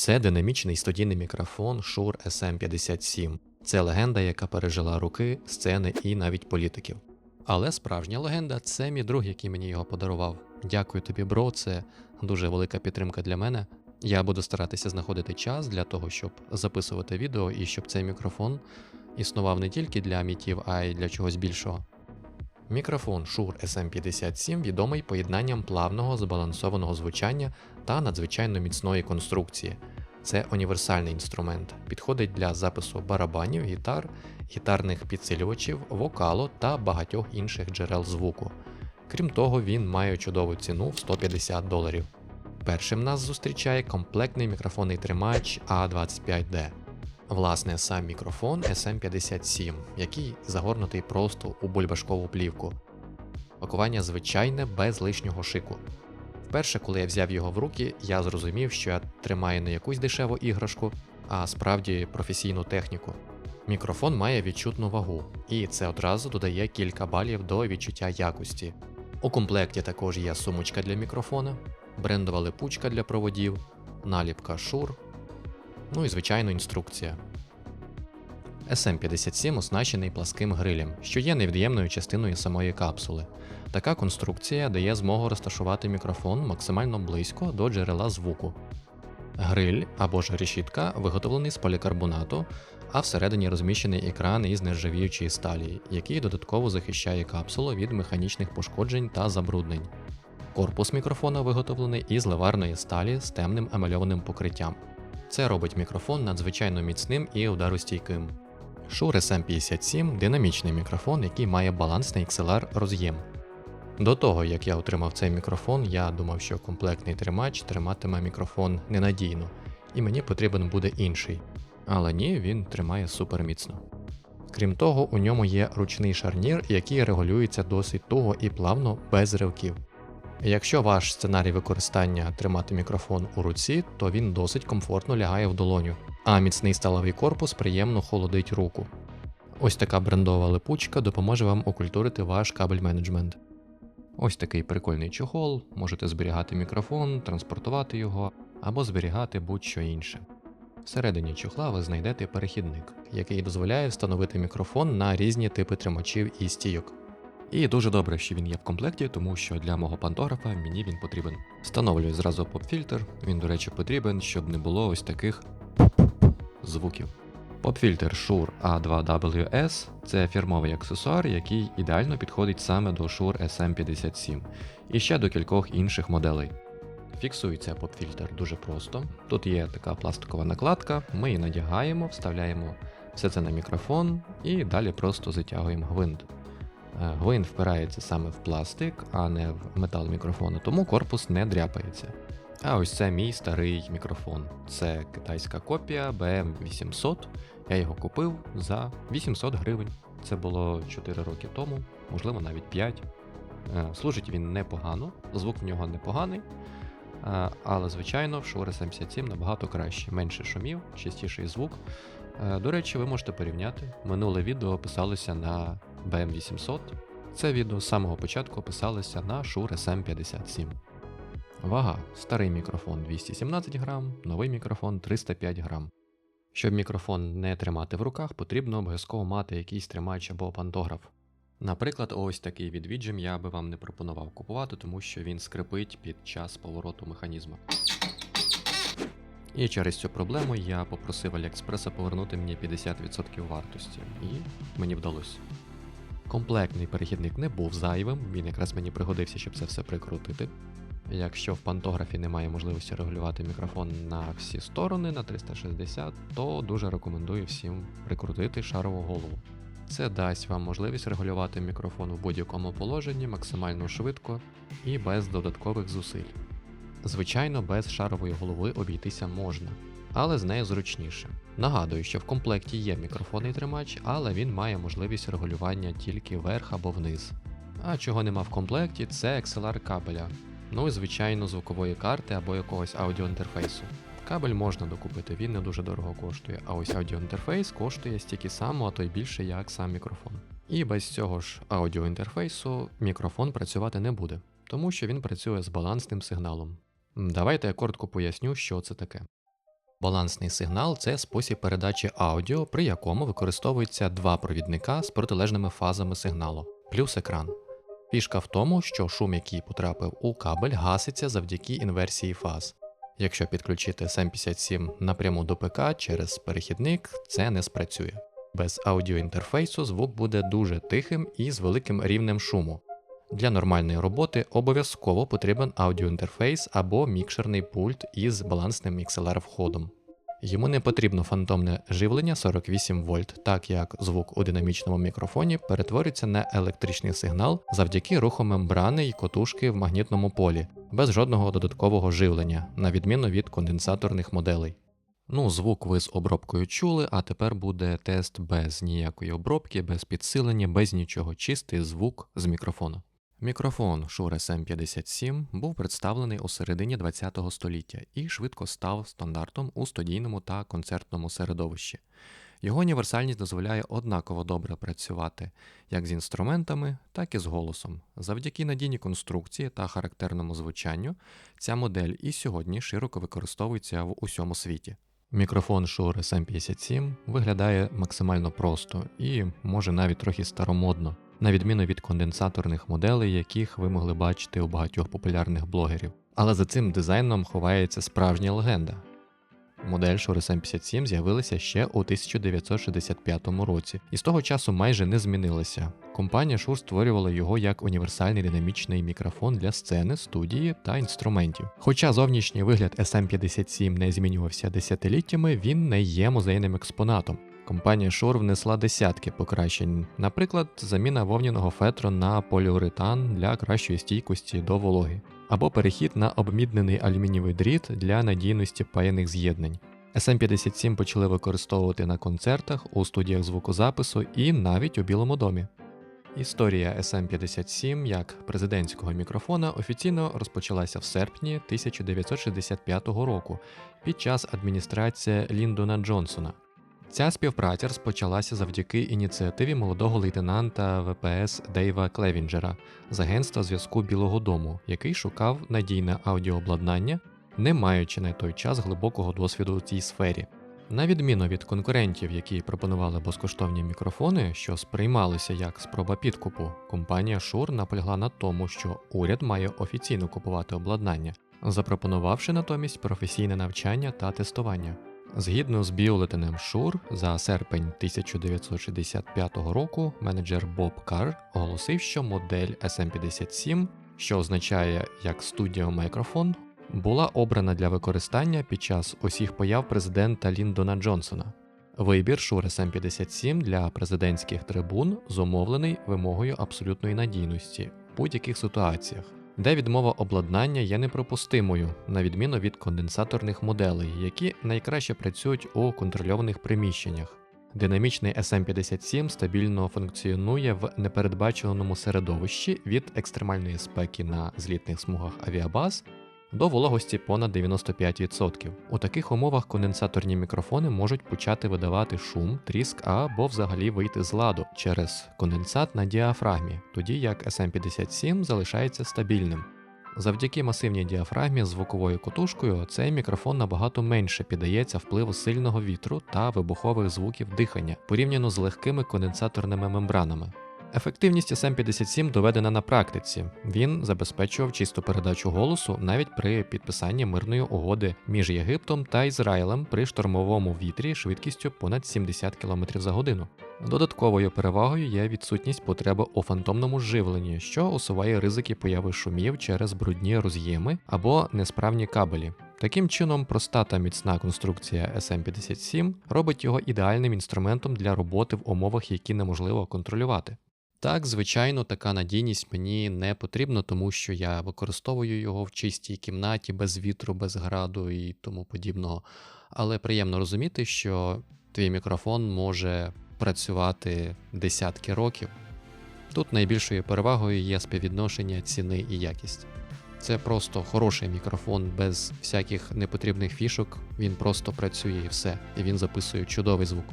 Це динамічний студійний мікрофон Shure SM57. Це легенда, яка пережила роки, сцени і навіть політиків. Але справжня легенда це мій друг, який мені його подарував. Дякую тобі, бро, це дуже велика підтримка для мене. Я буду старатися знаходити час для того, щоб записувати відео і щоб цей мікрофон існував не тільки для мітів, а й для чогось більшого. Мікрофон Shure SM57 відомий поєднанням плавного збалансованого звучання та надзвичайно міцної конструкції. Це універсальний інструмент, підходить для запису барабанів, гітар, гітарних підсилювачів, вокалу та багатьох інших джерел звуку. Крім того, він має чудову ціну в $150. Першим нас зустрічає комплектний мікрофонний тримач A25D. Власне, сам мікрофон SM57, який загорнутий просто у бульбашкову плівку. Пакування звичайне, без лишнього шику. Вперше, коли я взяв його в руки, я зрозумів, що я тримаю не якусь дешеву іграшку, а справді професійну техніку. Мікрофон має відчутну вагу, і це одразу додає кілька балів до відчуття якості. У комплекті також є сумочка для мікрофона, брендова липучка для проводів, наліпка Shure, ну і звичайно інструкція. SM57 оснащений пласким грилем, що є невід'ємною частиною самої капсули. Така конструкція дає змогу розташувати мікрофон максимально близько до джерела звуку. Гриль або ж решітка виготовлений з полікарбонату, а всередині розміщений екран із нержавіючої сталі, який додатково захищає капсулу від механічних пошкоджень та забруднень. Корпус мікрофона виготовлений із ливарної сталі з темним емальованим покриттям. Це робить мікрофон надзвичайно міцним і ударостійким. Shure SM57 – динамічний мікрофон, який має балансний XLR роз'єм. До того, як я отримав цей мікрофон, я думав, що комплектний тримач триматиме мікрофон ненадійно, і мені потрібен буде інший. Але ні, він тримає супер міцно. Крім того, у ньому є ручний шарнір, який регулюється досить туго і плавно, без ривків. Якщо ваш сценарій використання тримати мікрофон у руці, то він досить комфортно лягає в долоню, а міцний сталевий корпус приємно холодить руку. Ось така брендова липучка допоможе вам окультурити ваш кабель-менеджмент. Ось такий прикольний чохол, можете зберігати мікрофон, транспортувати його або зберігати будь-що інше. Всередині чохла ви знайдете перехідник, який дозволяє встановити мікрофон на різні типи тримачів і стійок. І дуже добре, що він є в комплекті, тому що для мого пантографа мені він потрібен. Встановлюю зразу поп-фільтр, він, до речі, потрібен, щоб не було ось таких звуків. Поп-фільтр Shure A2WS – це фірмовий аксесуар, який ідеально підходить саме до Shure SM57 і ще до кількох інших моделей. Фіксується поп-фільтр дуже просто. Тут є така пластикова накладка, ми її надягаємо, вставляємо все це на мікрофон і далі просто затягуємо гвинт. Гвинт впирається саме в пластик, а не в метал мікрофону, тому корпус не дряпається. А ось це мій старий мікрофон. Це китайська копія BM800. Я його купив за 800 гривень. Це було 4 роки тому, можливо навіть 5. Служить він непогано, звук в нього непоганий. Але, звичайно, в Shure SM57 набагато краще. Менше шумів, чистіший звук. До речі, ви можете порівняти. Минуле відео писалося на BM800. Це відео з самого початку писалося на Shure SM57. Вага. Старий мікрофон 217 грам, новий мікрофон 305 грам. Щоб мікрофон не тримати в руках, потрібно обов'язково мати якийсь тримач або пантограф. Наприклад, ось такий від Vidgem я би вам не пропонував купувати, тому що він скрипить під час повороту механізму. І через цю проблему я попросив Аліекспреса повернути мені 50% вартості, і мені вдалося. Комплектний перехідник не був зайвим, він якраз мені пригодився, щоб це все прикрутити. Якщо в пантографі немає можливості регулювати мікрофон на всі сторони, на 360, то дуже рекомендую всім прикрутити шарову голову. Це дасть вам можливість регулювати мікрофон у будь-якому положенні максимально швидко і без додаткових зусиль. Звичайно, без шарової голови обійтися можна, але з нею зручніше. Нагадую, що в комплекті є мікрофонний тримач, але він має можливість регулювання тільки вверх або вниз. А чого нема в комплекті, це XLR кабеля. Ну і звичайно звукової карти або якогось аудіоінтерфейсу. Кабель можна докупити, він не дуже дорого коштує, а ось аудіоінтерфейс коштує стільки само, а то й більше, як сам мікрофон. І без цього ж аудіоінтерфейсу мікрофон працювати не буде, тому що він працює з балансним сигналом. Давайте я коротко поясню, що це таке. Балансний сигнал – це спосіб передачі аудіо, при якому використовуються два провідника з протилежними фазами сигналу, плюс екран. Фішка в тому, що шум, який потрапив у кабель, гаситься завдяки інверсії фаз. Якщо підключити SM57 напряму до ПК через перехідник, це не спрацює. Без аудіоінтерфейсу звук буде дуже тихим і з великим рівнем шуму. Для нормальної роботи обов'язково потрібен аудіоінтерфейс або мікшерний пульт із балансним XLR-входом. Йому не потрібно фантомне живлення 48 вольт, так як звук у динамічному мікрофоні перетворюється на електричний сигнал завдяки руху мембрани й котушки в магнітному полі, без жодного додаткового живлення, на відміну від конденсаторних моделей. Звук ви з обробкою чули, а тепер буде тест без ніякої обробки, без підсилення, без нічого, чистий звук з мікрофона. Мікрофон Shure SM57 був представлений у середині ХХ століття і швидко став стандартом у студійному та концертному середовищі. Його універсальність дозволяє однаково добре працювати як з інструментами, так і з голосом. Завдяки надійній конструкції та характерному звучанню ця модель і сьогодні широко використовується в усьому світі. Мікрофон Shure SM57 виглядає максимально просто і, може, навіть трохи старомодно, на відміну від конденсаторних моделей, яких ви могли бачити у багатьох популярних блогерів. Але за цим дизайном ховається справжня легенда. Модель Shure SM57 з'явилася ще у 1965 році і з того часу майже не змінилася. Компанія Shure створювала його як універсальний динамічний мікрофон для сцени, студії та інструментів. Хоча зовнішній вигляд SM57 не змінювався десятиліттями, він не є музейним експонатом. Компанія Shure внесла десятки покращень, наприклад, заміна вовняного фетру на поліуретан для кращої стійкості до вологи, або перехід на обміднений алюмінієвий дріт для надійності паяних з'єднань. SM57 почали використовувати на концертах, у студіях звукозапису і навіть у Білому домі. Історія SM57 як президентського мікрофона офіційно розпочалася в серпні 1965 року під час адміністрації Ліндона Джонсона. Ця співпраця розпочалася завдяки ініціативі молодого лейтенанта ВПС Дейва Клевінджера з Агентства зв'язку Білого дому, який шукав надійне аудіообладнання, не маючи на той час глибокого досвіду у цій сфері. На відміну від конкурентів, які пропонували безкоштовні мікрофони, що сприймалися як спроба підкупу, компанія Shure наполягла на тому, що уряд має офіційно купувати обладнання, запропонувавши натомість професійне навчання та тестування. Згідно з бюлетенем Shure, за серпень 1965 року менеджер Боб Карр оголосив, що модель SM57, що означає як Studio Microphone, була обрана для використання під час усіх появ президента Ліндона Джонсона. Вибір Shure SM57 для президентських трибун зумовлений вимогою абсолютної надійності в будь-яких ситуаціях, де відмова обладнання є неприпустимою, на відміну від конденсаторних моделей, які найкраще працюють у контрольованих приміщеннях. Динамічний SM57 стабільно функціонує в непередбаченому середовищі від екстремальної спеки на злітних смугах авіабаз до вологості понад 95%. У таких умовах конденсаторні мікрофони можуть почати видавати шум, тріск або взагалі вийти з ладу через конденсат на діафрагмі, тоді як SM57 залишається стабільним. Завдяки масивній діафрагмі з звуковою котушкою цей мікрофон набагато менше піддається впливу сильного вітру та вибухових звуків дихання порівняно з легкими конденсаторними мембранами. Ефективність SM57 доведена на практиці. Він забезпечував чисту передачу голосу навіть при підписанні мирної угоди між Єгиптом та Ізраїлем при штормовому вітрі швидкістю понад 70 км за годину. Додатковою перевагою є відсутність потреби у фантомному живленні, що усуває ризики появи шумів через брудні роз'єми або несправні кабелі. Таким чином, проста та міцна конструкція SM57 робить його ідеальним інструментом для роботи в умовах, які неможливо контролювати. Так, звичайно, така надійність мені не потрібна, тому що я використовую його в чистій кімнаті, без вітру, без граду і тому подібного. Але приємно розуміти, що твій мікрофон може працювати десятки років. Тут найбільшою перевагою є співвідношення ціни і якість. Це просто хороший мікрофон без всяких непотрібних фішок, він просто працює і все, і він записує чудовий звук.